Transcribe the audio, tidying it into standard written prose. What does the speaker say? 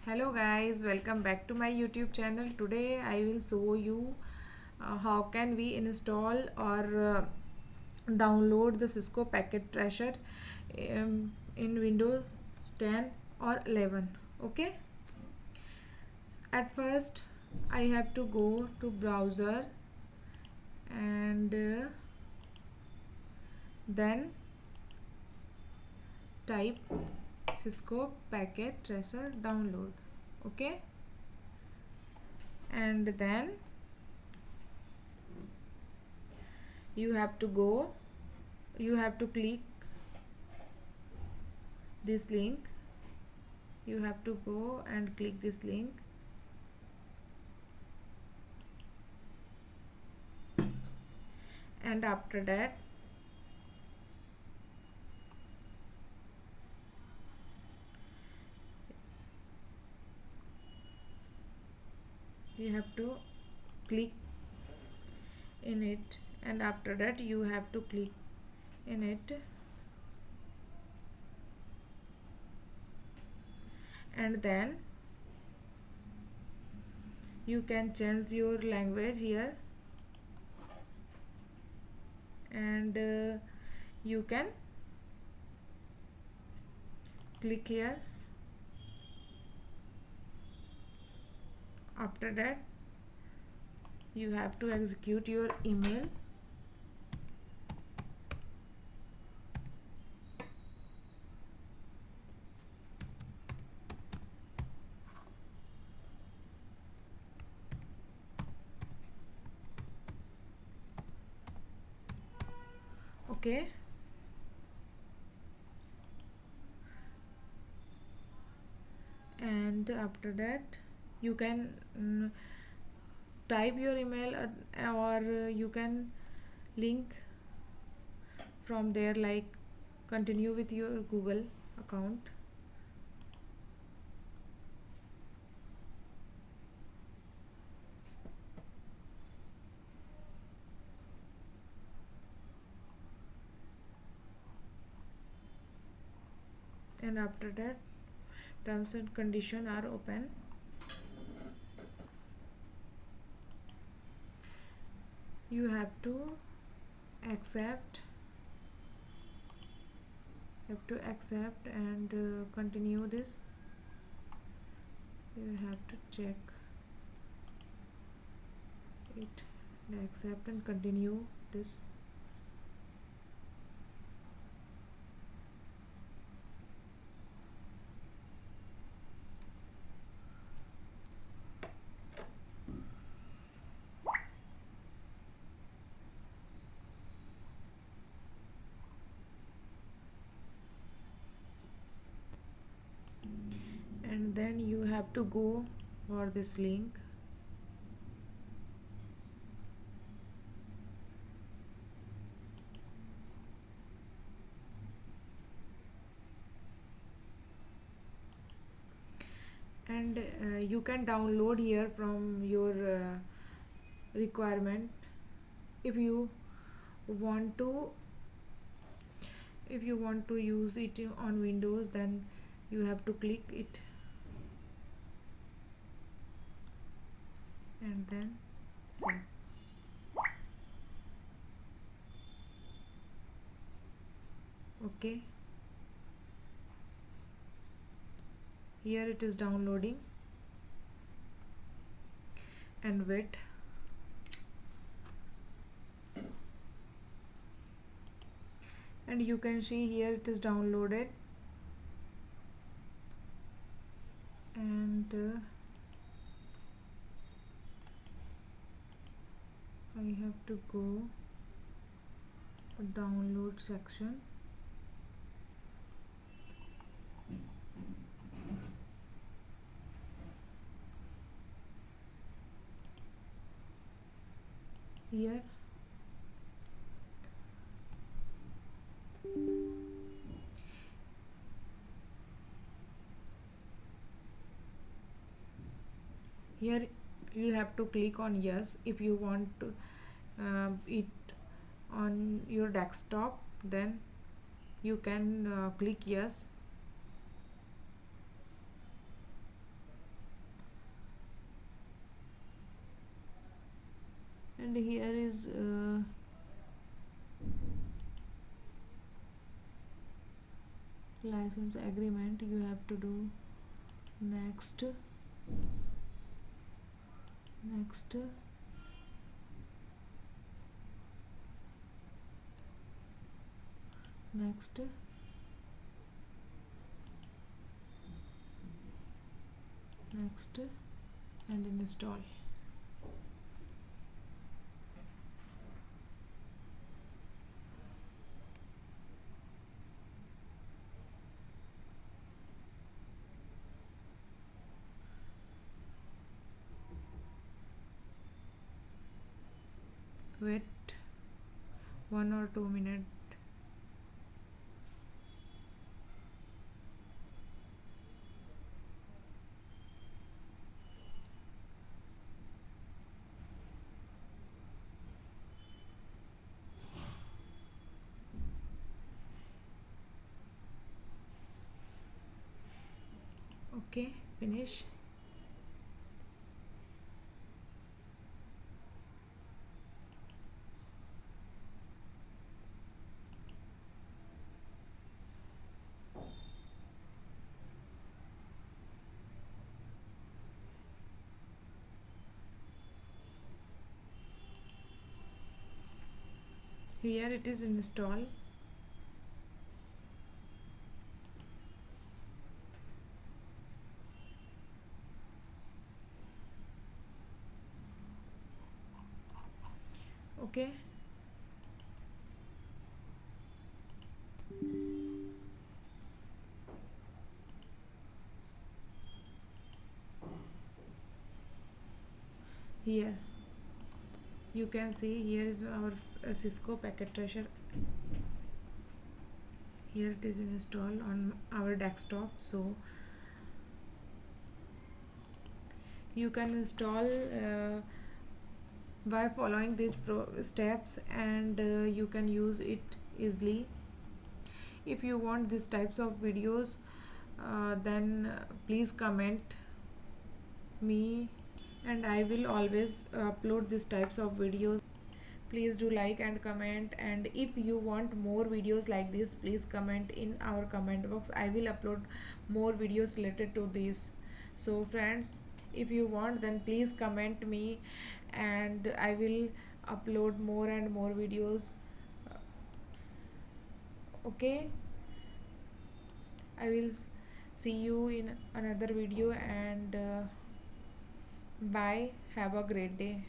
Hello guys, welcome back to my YouTube channel. Today I will show you how can we install or download the Cisco packet tracer in Windows 10 or 11. Okay, at first I have to go to browser and then type Cisco packet tracer download. Okay, and then you have to go, you have to click this link. You have to go and click this link, and after that you have to click in it, and after that you have to click in it, and then you can change your language here, and you can click here. After that you have to execute your email, okay, and after that you can type your email, or you can link from there, like continue with your Google account. And after that terms and condition are open. You accept accept and continue this. You have to check it, accept and continue this. And then you have to go for this link, and you can download here from your requirement. If you want to use it on Windows, then you have to click it and then save. Okay, here it is downloading, and wait. And you can see here it is downloaded, and I have to go download section. Here here you have to click on yes. If you want to it on your desktop, then you can click yes. is license agreement. You have to do next, next, next, next, and install. Wait 1 or 2 minutes. Okay, finish. Here it is install. Okay, here you can see here is our Cisco packet tracer. Here it is installed on our desktop, so you can install by following these steps, and you can use it easily. If you want these types of videos, then please comment me, and I will always upload these types of videos. Please do like and comment, and if you want more videos like this, please comment in our comment box. I will upload more videos related to this. So friends, if you want, then please comment me, and I will upload more and more videos. Okay, I will see you in another video, and bye, have a great day.